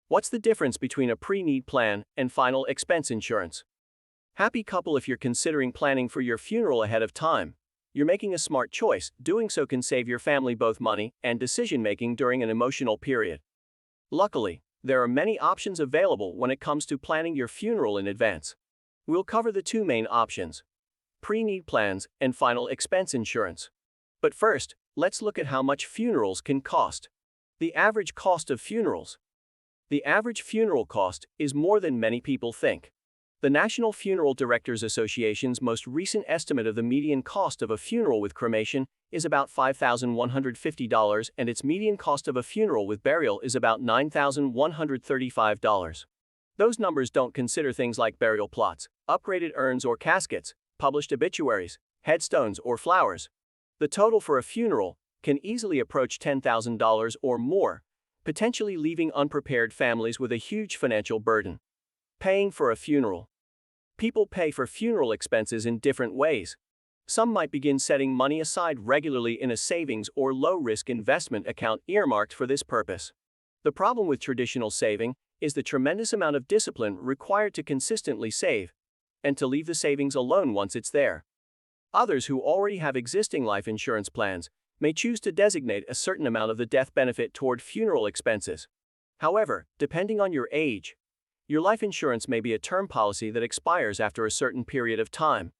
What's the difference between a pre-need plan and final expense insurance? Happy couple, if you're considering planning for your funeral ahead of time, you're making a smart choice. Doing so can save your family both money and decision-making during an emotional period. Luckily, there are many options available when it comes to planning your funeral in advance. We'll cover the two main options: pre-need plans and final expense insurance. But first, let's look at how much funerals can cost. The average cost of funerals. The average funeral cost is more than many people think. The National Funeral Directors Association's most recent estimate of the median cost of a funeral with cremation is about $5,150, and its median cost of a funeral with burial is about $9,135. Those numbers don't consider things like burial plots, upgraded urns or caskets, published obituaries, headstones, or flowers. The total for a funeral can easily approach $10,000 or more, potentially leaving unprepared families with a huge financial burden. Paying for a funeral. People pay for funeral expenses in different ways. Some might begin setting money aside regularly in a savings or low-risk investment account earmarked for this purpose. The problem with traditional saving is the tremendous amount of discipline required to consistently save, and to leave the savings alone once it's there. Others, who already have existing life insurance plans, may choose to designate a certain amount of the death benefit toward funeral expenses. However, depending on your age, your life insurance may be a term policy that expires after a certain period of time.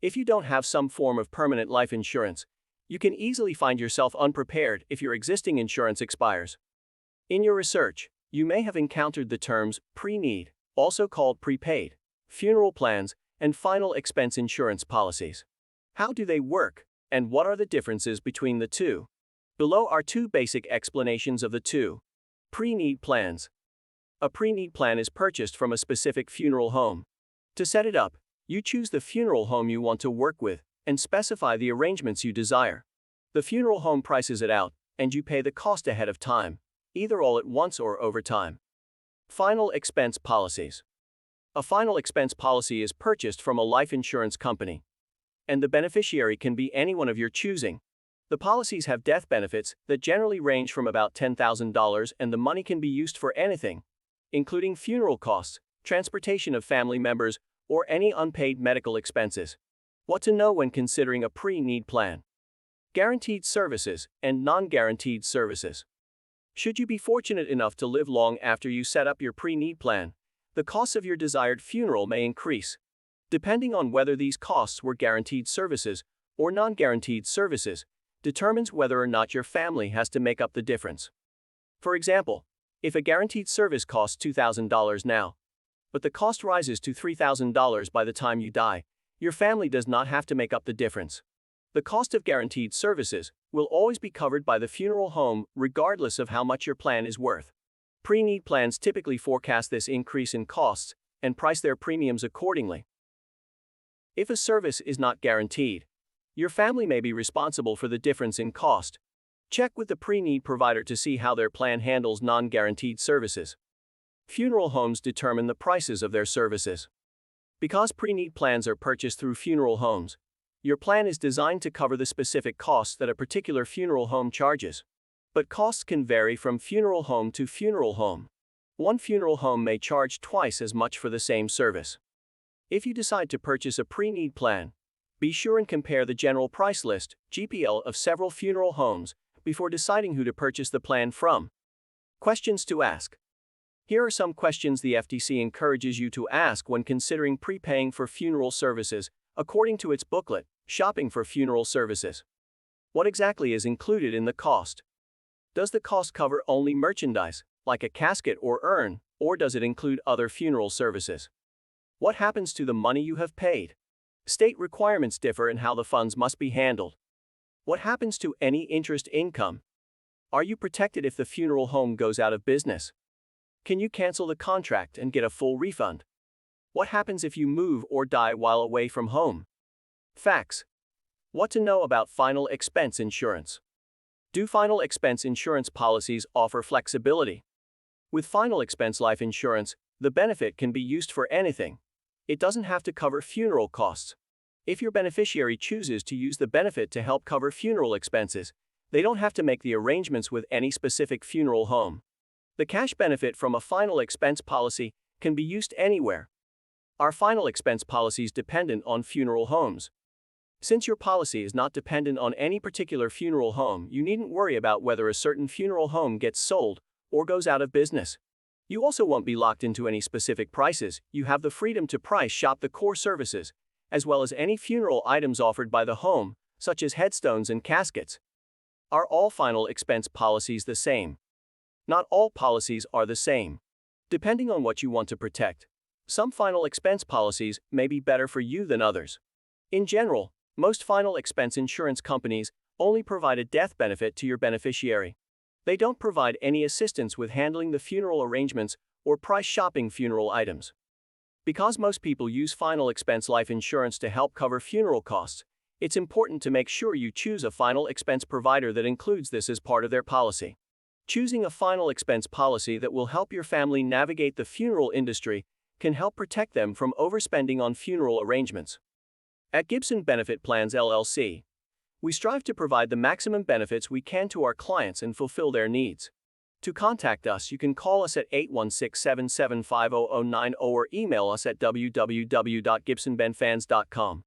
If you don't have some form of permanent life insurance, you can easily find yourself unprepared if your existing insurance expires. In your research, you may have encountered the terms pre-need, also called prepaid, funeral plans, and final expense insurance policies. How do they work, and what are the differences between the two? Below are two basic explanations of the two. Pre-need plans. A pre-need plan is purchased from a specific funeral home. To set it up, you choose the funeral home you want to work with and specify the arrangements you desire. The funeral home prices it out, and you pay the cost ahead of time, either all at once or over time. Final expense policies. A final expense policy is purchased from a life insurance company, and the beneficiary can be anyone of your choosing. The policies have death benefits that generally range from about $10,000, and the money can be used for anything, including funeral costs, transportation of family members, or any unpaid medical expenses. What to know when considering a pre-need plan. Guaranteed services and non-guaranteed services. Should you be fortunate enough to live long after you set up your pre-need plan, the costs of your desired funeral may increase. Depending on whether these costs were guaranteed services or non-guaranteed services, determines whether or not your family has to make up the difference. For example, if a guaranteed service costs $2,000 now, but the cost rises to $3,000 by the time you die, your family does not have to make up the difference. The cost of guaranteed services will always be covered by the funeral home, regardless of how much your plan is worth. Pre-need plans typically forecast this increase in costs and price their premiums accordingly. If a service is not guaranteed, your family may be responsible for the difference in cost. Check with the pre-need provider to see how their plan handles non-guaranteed services. Funeral homes determine the prices of their services. Because pre-need plans are purchased through funeral homes, your plan is designed to cover the specific costs that a particular funeral home charges. But costs can vary from funeral home to funeral home. One funeral home may charge twice as much for the same service. If you decide to purchase a pre-need plan, be sure and compare the general price list, GPL, of several funeral homes before deciding who to purchase the plan from. Questions to ask. Here are some questions the FTC encourages you to ask when considering prepaying for funeral services, according to its booklet, Shopping for Funeral Services. What exactly is included in the cost? Does the cost cover only merchandise, like a casket or urn, or does it include other funeral services? What happens to the money you have paid? State requirements differ in how the funds must be handled. What happens to any interest income? Are you protected if the funeral home goes out of business? Can you cancel the contract and get a full refund? What happens if you move or die while away from home? FAQS. What to know about final expense insurance? Do final expense insurance policies offer flexibility? With final expense life insurance, the benefit can be used for anything. It doesn't have to cover funeral costs. If your beneficiary chooses to use the benefit to help cover funeral expenses, they don't have to make the arrangements with any specific funeral home. The cash benefit from a final expense policy can be used anywhere. Are final expense policies dependent on funeral homes? Since your policy is not dependent on any particular funeral home, you needn't worry about whether a certain funeral home gets sold or goes out of business. You also won't be locked into any specific prices. You have the freedom to price shop the core services, as well as any funeral items offered by the home, such as headstones and caskets. Are all final expense policies the same? Not all policies are the same. Depending on what you want to protect, some final expense policies may be better for you than others. In general, most final expense insurance companies only provide a death benefit to your beneficiary. They don't provide any assistance with handling the funeral arrangements or price shopping funeral items. Because most people use final expense life insurance to help cover funeral costs, it's important to make sure you choose a final expense provider that includes this as part of their policy. Choosing a final expense policy that will help your family navigate the funeral industry can help protect them from overspending on funeral arrangements. At Gibson Benefit Plans LLC, we strive to provide the maximum benefits we can to our clients and fulfill their needs. To contact us, you can call us at 816-775-0090 or email us at www.gibsonbenfans.com.